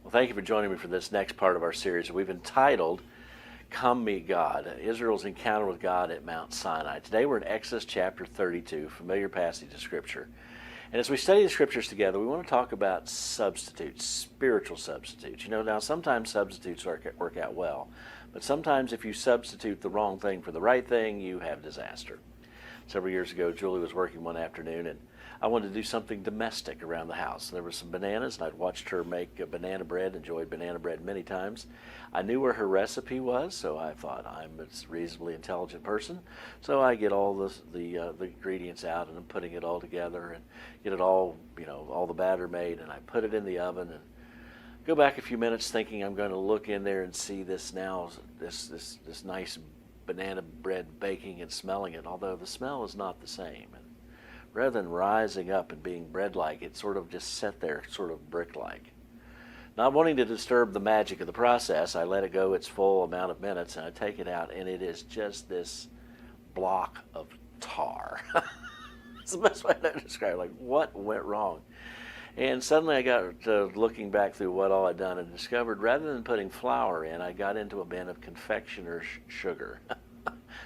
Well, thank you for joining me for this next part of our series. We've entitled, Come Meet God, Israel's Encounter with God at Mount Sinai. Today we're in Exodus chapter 32, familiar passage of Scripture. And as we study the Scriptures together, we want to talk about substitutes, spiritual substitutes. You know, now sometimes substitutes work out well, but sometimes if you substitute the wrong thing for the right thing, you have disaster. Several years ago, Julie was working one afternoon, and I wanted to do something domestic around the house. There were some bananas, and I'd watched her make banana bread, enjoyed banana bread many times. I knew where her recipe was, so I thought, I'm a reasonably intelligent person. So I get all the ingredients out, and I'm putting it all together, and get it all, all the batter made, and I put it in the oven, and go back a few minutes thinking I'm going to look in there and see this nice banana bread baking and smelling it, although the smell is not the same. And rather than rising up and being bread-like, it sort of just sat there, sort of brick-like. Not wanting to disturb the magic of the process, I let it go its full amount of minutes, and I take it out, and it is just this block of tar. It's the best way to describe it. Like, what went wrong? And suddenly I got looking back through what all I'd done and discovered rather than putting flour in, I got into a bin of confectioner's sugar.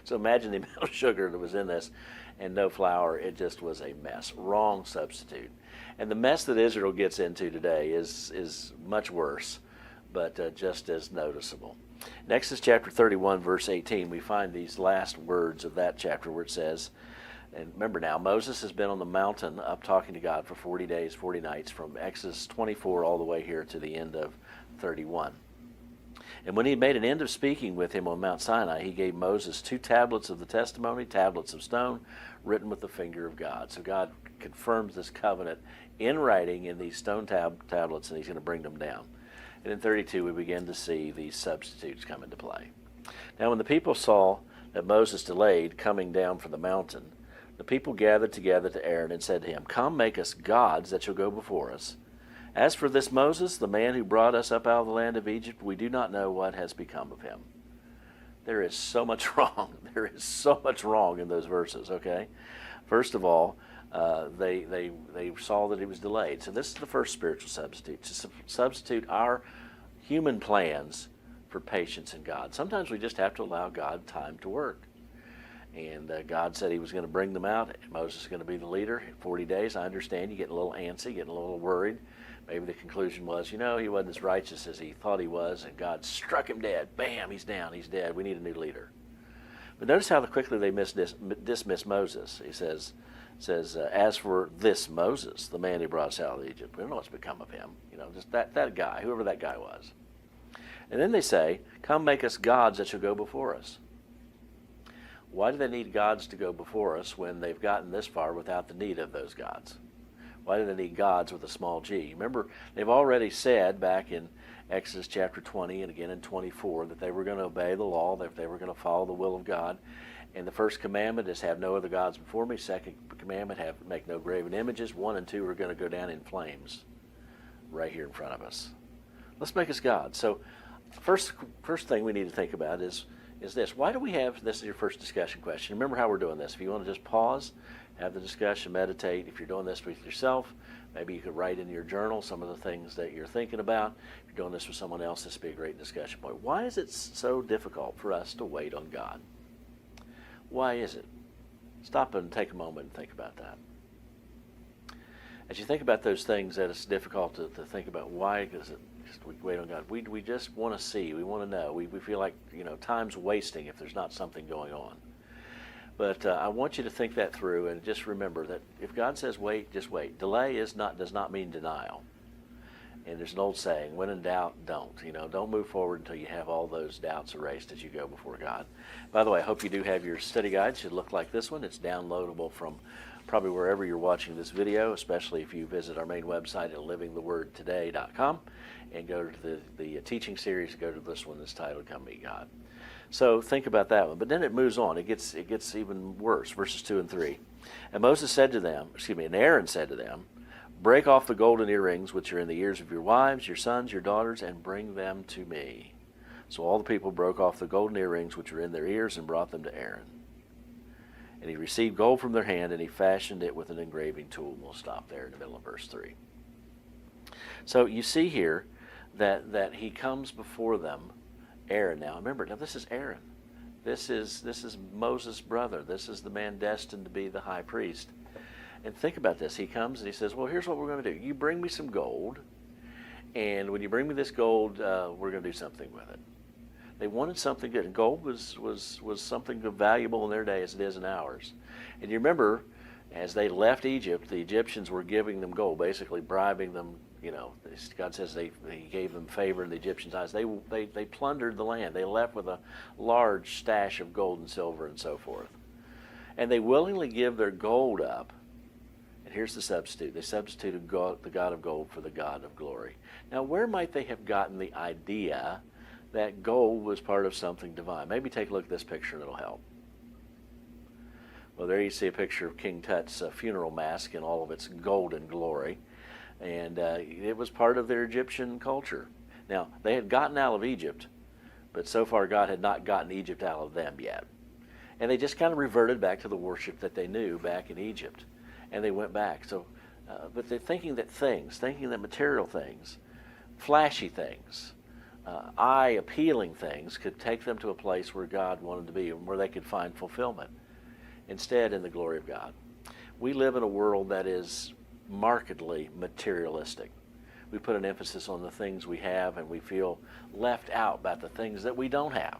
So imagine the amount of sugar that was in this and no flour. It just was a mess. Wrong substitute. And the mess that Israel gets into today is much worse, but just as noticeable. In Exodus chapter 31, verse 18, we find these last words of that chapter where it says, and remember now, Moses has been on the mountain up talking to God for 40 days, 40 nights, from Exodus 24 all the way here to the end of 31. And when he had made an end of speaking with him on Mount Sinai, he gave Moses 2 tablets of the testimony, tablets of stone, written with the finger of God. So God confirms this covenant in writing in these stone tablets, and he's going to bring them down. And in 32, we begin to see these substitutes come into play. Now, when the people saw that Moses delayed coming down from the mountain, the people gathered together to Aaron and said to him, Come, make us gods that shall go before us. As for this Moses, the man who brought us up out of the land of Egypt, we do not know what has become of him. There is so much wrong. There is so much wrong in those verses, okay? First of all, they saw that he was delayed. So this is the first spiritual substitute, to substitute our human plans for patience in God. Sometimes we just have to allow God time to work. And God said he was going to bring them out. Moses is going to be the leader in 40 days. I understand you get a little antsy, getting a little worried. Maybe the conclusion was, he wasn't as righteous as he thought he was, and God struck him dead. Bam, he's down, he's dead. We need a new leader. But notice how quickly they dismiss Moses. He says, as for this Moses, the man who brought us out of Egypt, we don't know what's become of him. Just that guy, whoever that guy was. And then they say, Come make us gods that shall go before us. Why do they need gods to go before us when they've gotten this far without the need of those gods? Why do they need gods with a small g? Remember, they've already said back in Exodus chapter 20 and again in 24 that they were going to obey the law, that they were going to follow the will of God. And the first commandment is have no other gods before me. Second commandment, make no graven images. 1 and 2 are going to go down in flames right here in front of us. Let's make us gods. So first thing we need to think about is this. Why do we have, this is your first discussion question. Remember how we're doing this. If you want to just pause, have the discussion, meditate. If you're doing this with yourself, maybe you could write in your journal some of the things that you're thinking about. If you're doing this with someone else, this would be a great discussion point. Why is it so difficult for us to wait on God? Why is it? Stop and take a moment and think about that. As you think about those things that it's difficult to think about, why is it we wait on God? We just want to see. We want to know. We feel like time's wasting if there's not something going on. But I want you to think that through and just remember that if God says wait, just wait. Delay does not mean denial. And there's an old saying, when in doubt, don't. Don't move forward until you have all those doubts erased as you go before God. By the way, I hope you do have your study guide. It should look like this one. It's downloadable from probably wherever you're watching this video, especially if you visit our main website at livingthewordtoday.com and go to the teaching series, go to this one that's titled Come Meet God. So think about that one. But then it moves on. It gets even worse, verses 2 and 3. And Aaron said to them, Break off the golden earrings which are in the ears of your wives, your sons, your daughters, and bring them to me. So all the people broke off the golden earrings which were in their ears and brought them to Aaron. And he received gold from their hand, and he fashioned it with an engraving tool. We'll stop there in the middle of verse 3. So you see here that he comes before them, Aaron now. Remember, now this is Aaron. This is Moses' brother. This is the man destined to be the high priest. And think about this. He comes and he says, well, here's what we're going to do. You bring me some gold, and when you bring me this gold, we're going to do something with it. They wanted something good, and gold was something valuable in their day as it is in ours. And you remember, as they left Egypt, the Egyptians were giving them gold, basically bribing them. You know, God says he gave them favor in the Egyptians' eyes. They plundered the land. They left with a large stash of gold and silver and so forth. And they willingly give their gold up. And here's the substitute. They substituted the God of gold for the God of glory. Now, where might they have gotten the idea that gold was part of something divine? Maybe take a look at this picture and it'll help. Well, there you see a picture of King Tut's funeral mask in all of its golden glory. And it was part of their Egyptian culture. Now, they had gotten out of Egypt, but so far God had not gotten Egypt out of them yet. And they just kind of reverted back to the worship that they knew back in Egypt. And they went back. So, but they're thinking that material things, flashy things, eye-appealing things could take them to a place where God wanted to be and where they could find fulfillment. Instead, in the glory of God. We live in a world that is markedly materialistic. We put an emphasis on the things we have, and we feel left out about the things that we don't have.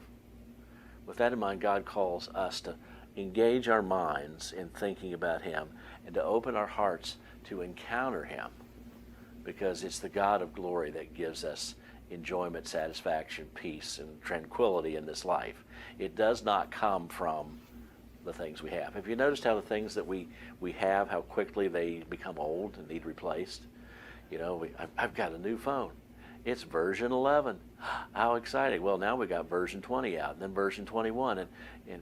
With that in mind, God calls us to engage our minds in thinking about Him and to open our hearts to encounter Him, because it's the God of glory that gives us enjoyment, satisfaction, peace, and tranquility in this life. It does not come from the things we have. Have you noticed how the things that we have, how quickly they become old and need replaced? You know, I've got a new phone. It's version 11. How exciting. Well, now we got version 20 out, and then version 21. And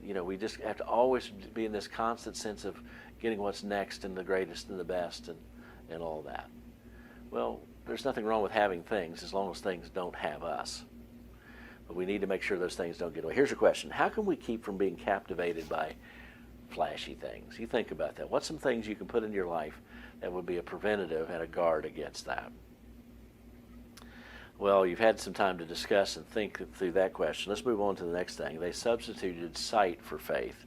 you know, we just have to always be in this constant sense of getting what's next and the greatest and the best and all that. Well, there's nothing wrong with having things as long as things don't have us. But we need to make sure those things don't get away. Here's a question. How can we keep from being captivated by flashy things? You think about that. What's some things you can put in your life that would be a preventative and a guard against that? Well, you've had some time to discuss and think through that question. Let's move on to the next thing. They substituted sight for faith.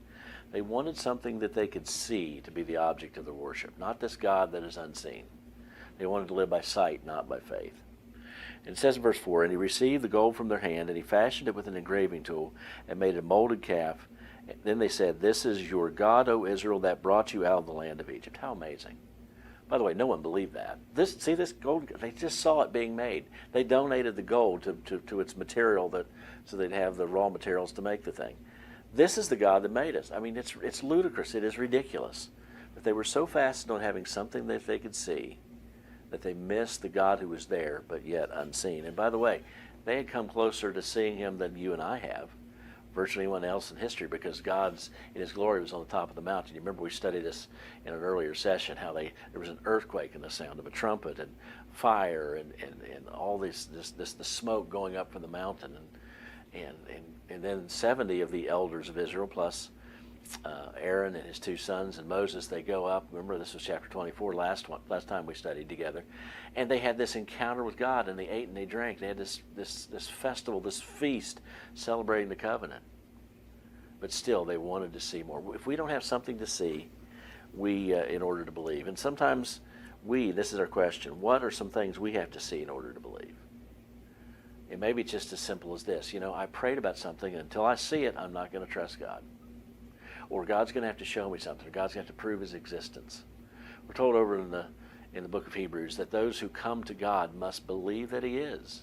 They wanted something that they could see to be the object of their worship, not this God that is unseen. They wanted to live by sight, not by faith. And it says in verse 4, and he received the gold from their hand, and he fashioned it with an engraving tool, and made a molded calf. And then they said, this is your God, O Israel, that brought you out of the land of Egypt. How amazing. By the way, no one believed that. This gold, they just saw it being made. They donated the gold to its material so they'd have the raw materials to make the thing. This is the God that made us. I mean, it's ludicrous. It is ridiculous. But they were so fastened on having something that they could see that they missed the God who was there, but yet unseen. And by the way, they had come closer to seeing Him than you and I have, virtually anyone else in history, because God's, in His glory, was on the top of the mountain. You remember we studied this in an earlier session, how there was an earthquake and the sound of a trumpet and fire and all the smoke going up from the mountain. And then 70 of the elders of Israel, plus Aaron and his two sons and Moses, they go up. Remember, this was chapter 24, last time we studied together. And they had this encounter with God, and they ate and they drank. They had this festival, this feast, celebrating the covenant. But still, they wanted to see more. If we don't have something to see, in order to believe. And sometimes this is our question, what are some things we have to see in order to believe? It may be just as simple as this. You know, I prayed about something, and until I see it, I'm not going to trust God. Or God's going to have to show me something. Or God's going to have to prove His existence. We're told over in the book of Hebrews that those who come to God must believe that He is,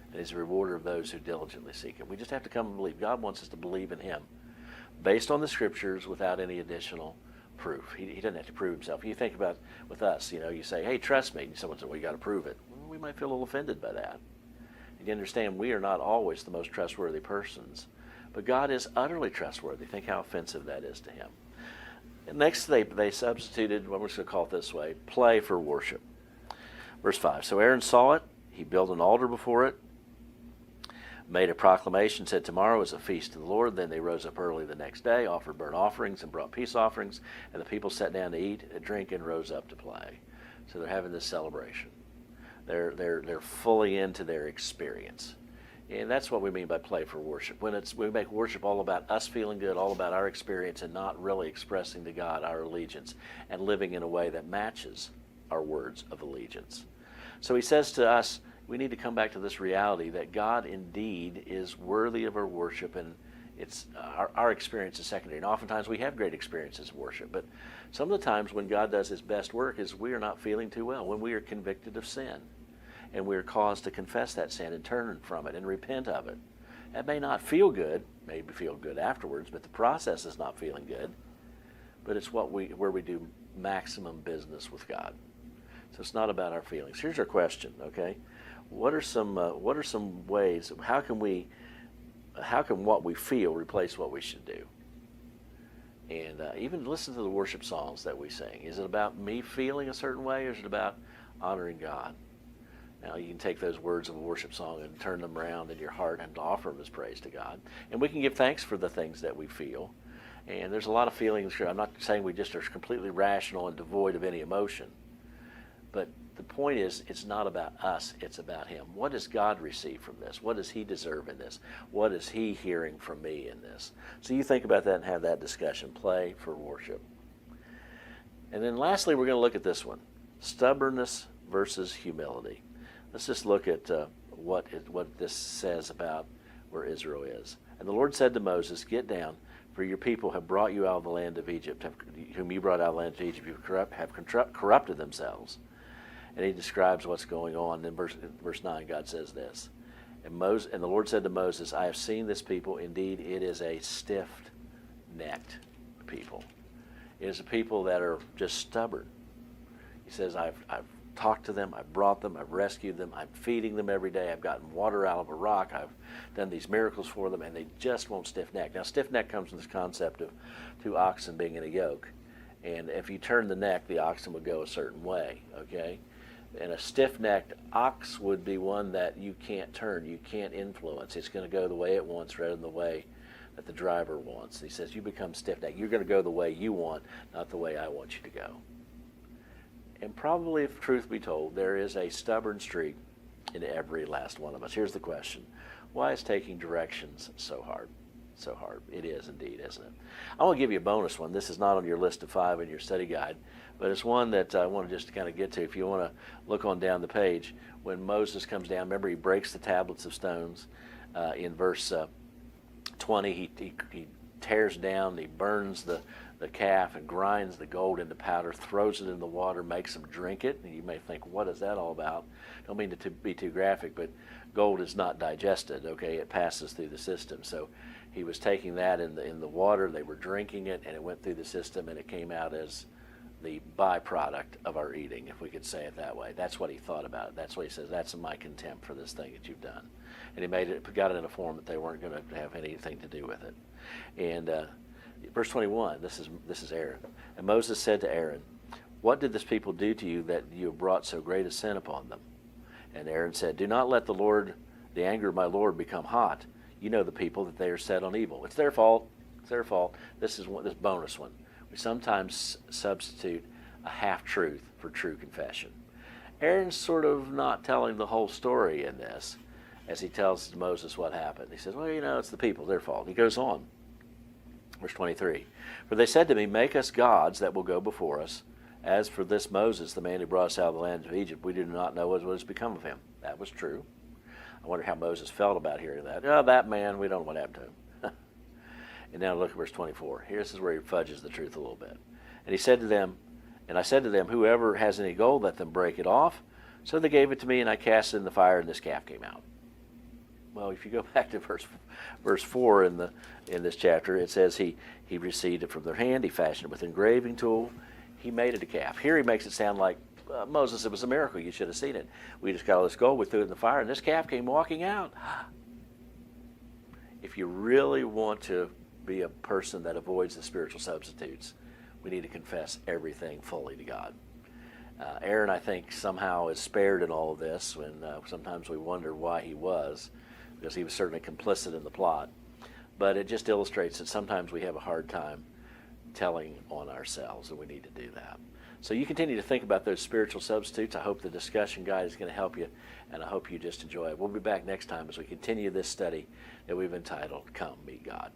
and He's a rewarder of those who diligently seek Him. We just have to come and believe. God wants us to believe in Him, based on the Scriptures, without any additional proof. He doesn't have to prove Himself. You think about with us, you know, you say, "Hey, trust me," and someone says, "Well, you got to prove it." Well, we might feel a little offended by that. And you understand, we are not always the most trustworthy persons. But God is utterly trustworthy. Think how offensive that is to Him. And next, they substituted, what we're just going to call it this way, play for worship. Verse 5, so Aaron saw it. He built an altar before it, made a proclamation, said, tomorrow is a feast to the Lord. Then they rose up early the next day, offered burnt offerings and brought peace offerings, and the people sat down to eat, drink, and rose up to play. So they're having this celebration. They're fully into their experience. And that's what we mean by play for worship. When we make worship all about us feeling good, all about our experience, and not really expressing to God our allegiance and living in a way that matches our words of allegiance. So he says to us, we need to come back to this reality that God indeed is worthy of our worship, and it's our experience is secondary. And oftentimes we have great experiences of worship, but some of the times when God does his best work is we are not feeling too well, when we are convicted of sin. And we are caused to confess that sin and turn from it and repent of it. That may not feel good, maybe feel good afterwards, but the process is not feeling good. But it's where we do maximum business with God. So it's not about our feelings. Here's our question, okay? What are some ways? How can what we feel replace what we should do? And even listen to the worship songs that we sing. Is it about me feeling a certain way, or is it about honoring God? Now, you can take those words of a worship song and turn them around in your heart and offer them as praise to God. And we can give thanks for the things that we feel. And there's a lot of feelings here. I'm not saying we just are completely rational and devoid of any emotion. But the point is, it's not about us, it's about him. What does God receive from this? What does he deserve in this? What is he hearing from me in this? So you think about that and have that discussion. Play for worship. And then lastly, we're going to look at this one. Stubbornness versus humility. Let's just look at what this says about where Israel is. And the Lord said to Moses, "Get down, for your people have brought you out of the land of Egypt, whom you brought out of the land of Egypt, have corrupted themselves." And he describes what's going on. In verse 9, God says this. And the Lord said to Moses, "I have seen this people. Indeed, it is a stiff-necked people. It is a people that are just stubborn." He says, I've talked to them, I've brought them, I've rescued them, I'm feeding them every day, I've gotten water out of a rock, I've done these miracles for them, and they just won't stiff-neck. Now, stiff-neck comes from this concept of two oxen being in a yoke. And if you turn the neck, the oxen would go a certain way, okay? And a stiff-necked ox would be one that you can't turn, you can't influence. It's going to go the way it wants rather than the way that the driver wants. He says, you become stiff-necked. You're going to go the way you want, not the way I want you to go. And probably, if truth be told, there is a stubborn streak in every last one of us. Here's the question. Why is taking directions so hard? So hard. It is indeed, isn't it? I want to give you a bonus one. This is not on your list of 5 in your study guide, but it's one that I want to just kind of get to. If you want to look on down the page, when Moses comes down, remember he breaks the tablets of stones. In verse 20, he tears down, he burns the calf and grinds the gold into powder, throws it in the water, makes them drink it. And you may think, what is that all about? Don't mean to be too graphic, but gold is not digested, okay? It passes through the system. So he was taking that in the water, they were drinking it, and it went through the system, and it came out as the byproduct of our eating, if we could say it that way. That's what he thought about it. That's what he says, that's my contempt for this thing that you've done. And he got it in a form that they weren't going to have anything to do with it. And verse 21, this is Aaron. And Moses said to Aaron, "What did this people do to you that you have brought so great a sin upon them?" And Aaron said, "Do not let the anger of my Lord become hot. You know the people, that they are set on evil." It's their fault. It's their fault. This bonus one. We sometimes substitute a half-truth for true confession. Aaron's sort of not telling the whole story in this as he tells Moses what happened. He says, well, it's the people, their fault. He goes on. Verse 23, "For they said to me, 'Make us gods that will go before us. As for this Moses, the man who brought us out of the land of Egypt, we do not know what has become of him.'" That was true. I wonder how Moses felt about hearing that. "Oh, that man, we don't know what happened to him." And now look at verse 24. This is where he fudges the truth a little bit. "And I said to them, 'Whoever has any gold, let them break it off.' So they gave it to me, and I cast it in the fire, and this calf came out." Well, if you go back to verse 4 in this chapter, it says he received it from their hand, he fashioned it with an engraving tool, he made it a calf. Here he makes it sound like, Moses, it was a miracle, you should have seen it. We just got all this gold, we threw it in the fire, and this calf came walking out. If you really want to be a person that avoids the spiritual substitutes, we need to confess everything fully to God. Aaron, I think, somehow is spared in all of this, when sometimes we wonder why he was, because he was certainly complicit in the plot. But it just illustrates that sometimes we have a hard time telling on ourselves, and we need to do that. So you continue to think about those spiritual substitutes. I hope the discussion guide is going to help you, and I hope you just enjoy it. We'll be back next time as we continue this study that we've entitled, Come Meet God.